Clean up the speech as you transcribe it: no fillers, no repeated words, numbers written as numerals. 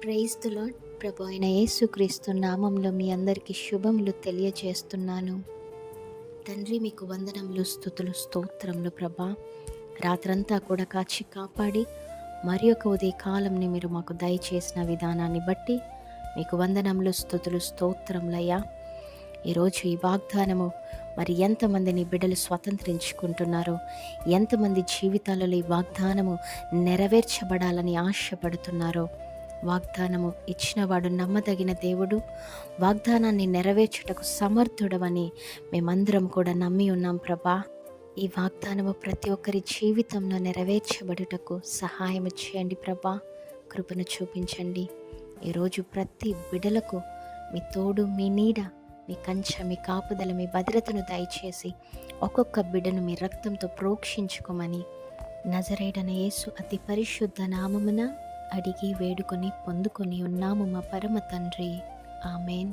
Praise the lord. ప్రభు అయిన యేసుక్రీస్తు నామంలో మీ అందరికీ శుభములు తెలియచేస్తున్నాను. తండ్రి, మీకు వందనములు, స్తుతులు, స్తోత్రములు ప్రభా. రాత్రంతా కూడా కాచి కాపాడి మరి ఒక ఉదయ కాలంని మీరు మాకు దయచేసిన విధానాన్ని బట్టి మీకు వందనములు, స్తుతులు, స్తోత్రములయ్యా. ఈరోజు ఈ వాగ్దానము మరి ఎంతమందిని బిడ్డలు స్వతంత్రించుకుంటున్నారో, ఎంతమంది జీవితాలలో ఈ వాగ్దానము నెరవేర్చబడాలని ఆశపడుతున్నారో, వాగ్దానము ఇచ్చినవాడు నమ్మదగిన దేవుడు, వాగ్దానాన్ని నెరవేర్చుటకు సమర్థుడవని మేమందరం కూడా నమ్మి ఉన్నాం ప్రభా. ఈ వాగ్దానము ప్రతి ఒక్కరి జీవితంలో నెరవేర్చబడుటకు సహాయం చేయండి ప్రభా. కృపను చూపించండి. ఈరోజు ప్రతి బిడ్డలకు మీ తోడు, మీ నీడ, మీ కంచె, మీ కాపుదల, మీ భద్రతను దయచేసి ఒక్కొక్క బిడ్డను మీ రక్తంతో ప్రోక్షించుకోమని నజరేయుడైన యేసు అతి పరిశుద్ధ నామమున అడిగి వేడుకొని పొందుకొని ఉన్నాము మా పరమ తండ్రి. ఆమెన్.